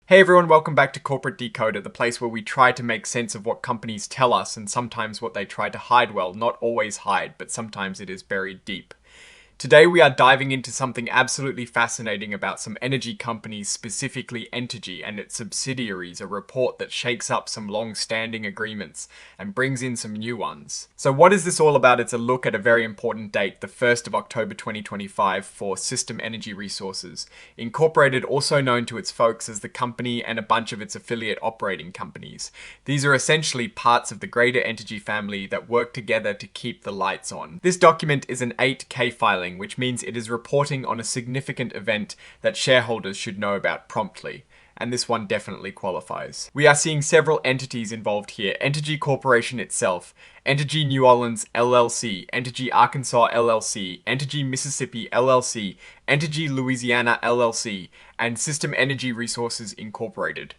Hey everyone, welcome back to Corporate Decoder, the place where we try to make sense of what companies tell us and sometimes what they try to hide well. Not always hide, but sometimes it is buried deep. Today we are diving into something absolutely fascinating about some energy companies, specifically Entergy and its subsidiaries, a report that shakes up some long-standing agreements and brings in some new ones. So what is this all about? It's a look at a very important date, the 1st of October 2025 for System Energy Resources, Incorporated, also known to its folks as the company and a bunch of its affiliate operating companies. These are essentially parts of the greater Entergy family that work together to keep the lights on. This document is an 8K filing, which means it is reporting on a significant event that shareholders should know about promptly. And this one definitely qualifies. We are seeing several entities involved here. Entergy Corporation itself, Entergy New Orleans LLC, Entergy Arkansas LLC, Entergy Mississippi LLC, Entergy Louisiana LLC, and System Energy Resources Incorporated.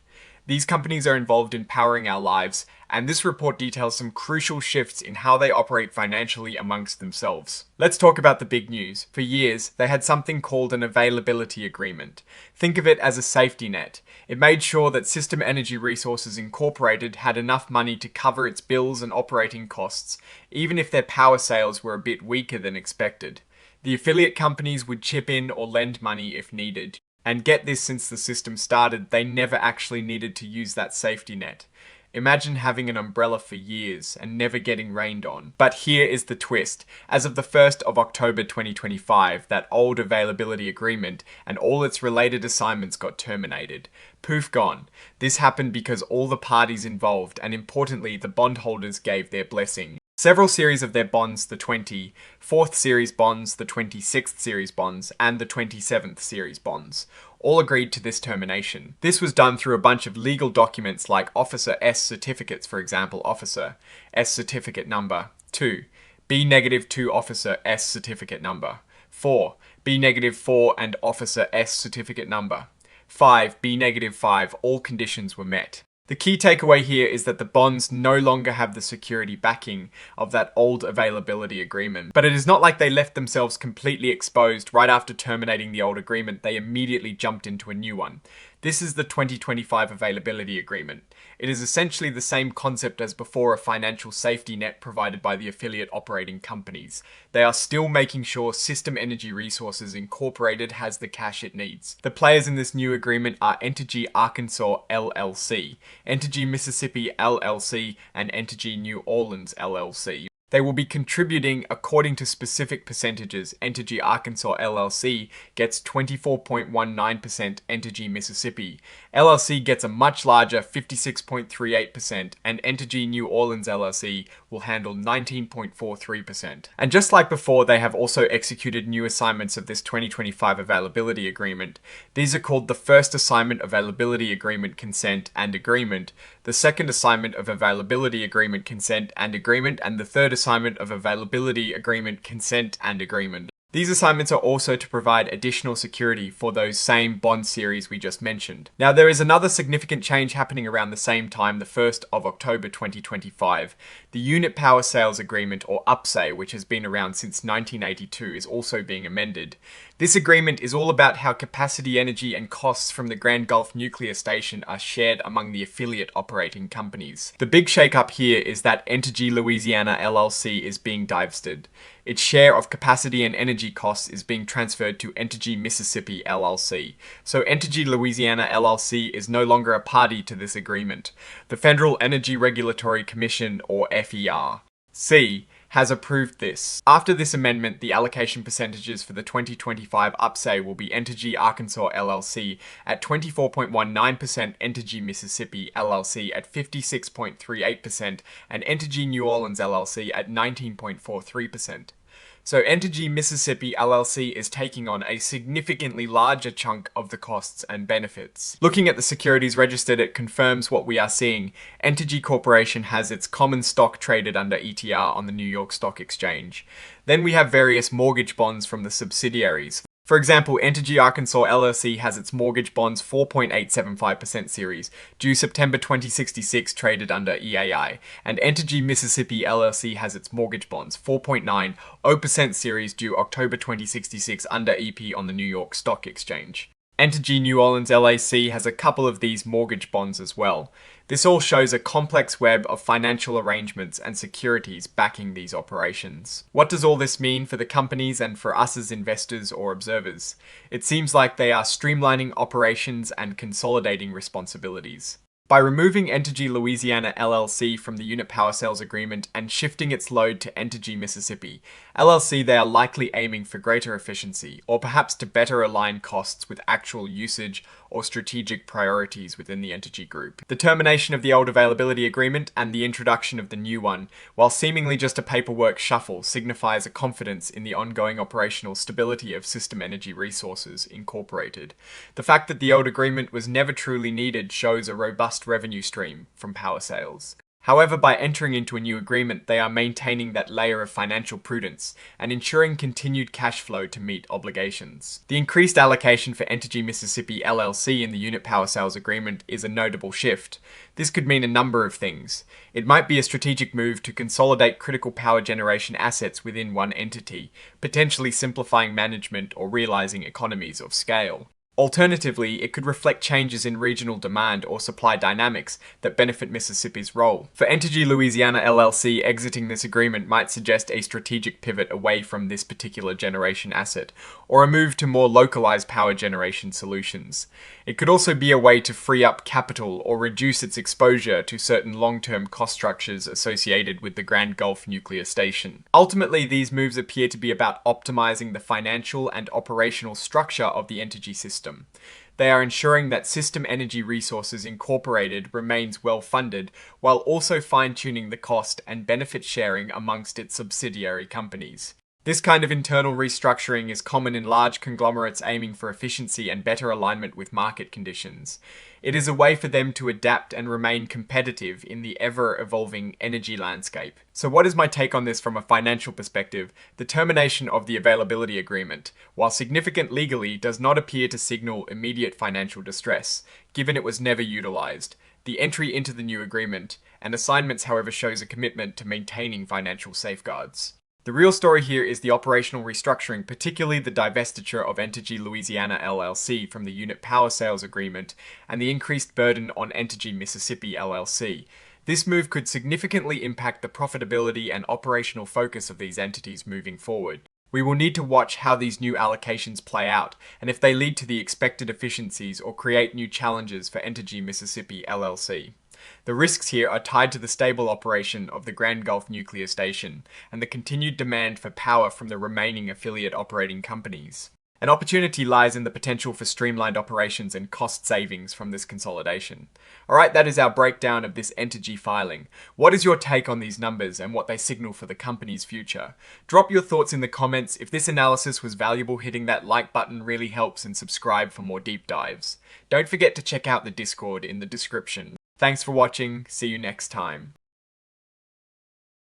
These companies are involved in powering our lives, and this report details some crucial shifts in how they operate financially amongst themselves. Let's talk about the big news. For years, they had something called an availability agreement. Think of it as a safety net. It made sure that System Energy Resources Incorporated had enough money to cover its bills and operating costs, even if their power sales were a bit weaker than expected. The affiliate companies would chip in or lend money if needed. And get this, since the system started, they never actually needed to use that safety net. Imagine having an umbrella for years and never getting rained on. But here is the twist. As of the 1st of October 2025, that old availability agreement and all its related assignments got terminated. Poof, gone. This happened because all the parties involved, and importantly, the bondholders, gave their blessing. Several series of their bonds, the 24th series bonds, the 26th series bonds, and the 27th series bonds, all agreed to this termination. This was done through a bunch of legal documents like Officer S certificates, for example, Officer S certificate number 2, B-2 Officer S certificate number 4, B-4 and Officer S certificate number 5, B-5, all conditions were met. The key takeaway here is that the bonds no longer have the security backing of that old availability agreement. But it is not like they left themselves completely exposed right after terminating the old agreement. They immediately jumped into a new one. This is the 2025 availability agreement. It is essentially the same concept as before, a financial safety net provided by the affiliate operating companies. They are still making sure System Energy Resources Incorporated has the cash it needs. The players in this new agreement are Entergy Arkansas LLC, Entergy Mississippi LLC, and Entergy New Orleans LLC. They will be contributing according to specific percentages. Entergy Arkansas LLC gets 24.19%, Entergy Mississippi LLC gets a much larger 56.38%, and Entergy New Orleans LLC will handle 19.43%. And just like before, they have also executed new assignments of this 2025 availability agreement. These are called the First Assignment Availability Agreement Consent and Agreement, the Second Assignment of Availability Agreement Consent and Agreement, and the Third Assignment of Availability Agreement Consent and Agreement. These assignments are also to provide additional security for those same bond series we just mentioned. Now, there is another significant change happening around the same time, the 1st of October 2025. The Unit Power Sales Agreement, or UPSA, which has been around since 1982, is also being amended. This agreement is all about how capacity, energy, and costs from the Grand Gulf Nuclear Station are shared among the affiliate operating companies. The big shake-up here is that Entergy Louisiana LLC is being divested. Its share of capacity and energy costs is being transferred to Entergy Mississippi LLC. So Entergy Louisiana LLC is no longer a party to this agreement. The Federal Energy Regulatory Commission, or FERC, has approved this. After this amendment, the allocation percentages for the 2025 UPSA will be Entergy Arkansas LLC at 24.19%, Entergy Mississippi LLC at 56.38%, and Entergy New Orleans LLC at 19.43%. So Entergy Mississippi LLC is taking on a significantly larger chunk of the costs and benefits. Looking at the securities registered, it confirms what we are seeing. Entergy Corporation has its common stock traded under ETR on the New York Stock Exchange. Then we have various mortgage bonds from the subsidiaries. For example, Entergy Arkansas LLC has its mortgage bonds 4.875% series, due September 2066, traded under EAI, and Entergy Mississippi LLC has its mortgage bonds 4.90% series due October 2066 under EP on the New York Stock Exchange. Entergy New Orleans LAC has a couple of these mortgage bonds as well. This all shows a complex web of financial arrangements and securities backing these operations. What does all this mean for the companies and for us as investors or observers? It seems like they are streamlining operations and consolidating responsibilities. By removing Entergy Louisiana LLC from the unit power sales agreement and shifting its load to Entergy Mississippi LLC, they are likely aiming for greater efficiency, or perhaps to better align costs with actual usage or strategic priorities within the Entergy group. The termination of the old availability agreement and the introduction of the new one, while seemingly just a paperwork shuffle, signifies a confidence in the ongoing operational stability of System Energy Resources, Incorporated. The fact that the old agreement was never truly needed shows a robust revenue stream from power sales. However, by entering into a new agreement, they are maintaining that layer of financial prudence and ensuring continued cash flow to meet obligations. The increased allocation for Entergy Mississippi LLC in the unit power sales agreement is a notable shift. This could mean a number of things. It might be a strategic move to consolidate critical power generation assets within one entity, potentially simplifying management or realizing economies of scale. Alternatively, it could reflect changes in regional demand or supply dynamics that benefit Mississippi's role. For Entergy Louisiana LLC, exiting this agreement might suggest a strategic pivot away from this particular generation asset, or a move to more localized power generation solutions. It could also be a way to free up capital or reduce its exposure to certain long-term cost structures associated with the Grand Gulf nuclear station. Ultimately, these moves appear to be about optimizing the financial and operational structure of the Entergy system. They are ensuring that System Energy Resources Incorporated remains well-funded, while also fine-tuning the cost and benefit sharing amongst its subsidiary companies. This kind of internal restructuring is common in large conglomerates aiming for efficiency and better alignment with market conditions. It is a way for them to adapt and remain competitive in the ever-evolving energy landscape. So what is my take on this from a financial perspective? The termination of the availability agreement, while significant legally, does not appear to signal immediate financial distress, given it was never utilized. The entry into the new agreement and assignments, however, shows a commitment to maintaining financial safeguards. The real story here is the operational restructuring, particularly the divestiture of Entergy Louisiana LLC from the unit power sales agreement and the increased burden on Entergy Mississippi LLC. This move could significantly impact the profitability and operational focus of these entities moving forward. We will need to watch how these new allocations play out and if they lead to the expected efficiencies or create new challenges for Entergy Mississippi LLC. The risks here are tied to the stable operation of the Grand Gulf nuclear station and the continued demand for power from the remaining affiliate operating companies. An opportunity lies in the potential for streamlined operations and cost savings from this consolidation. Alright, that is our breakdown of this Entergy filing. What is your take on these numbers and what they signal for the company's future? Drop your thoughts in the comments. If this analysis was valuable, hitting that like button really helps, and subscribe for more deep dives. Don't forget to check out the Discord in the description. Thanks for watching, see you next time.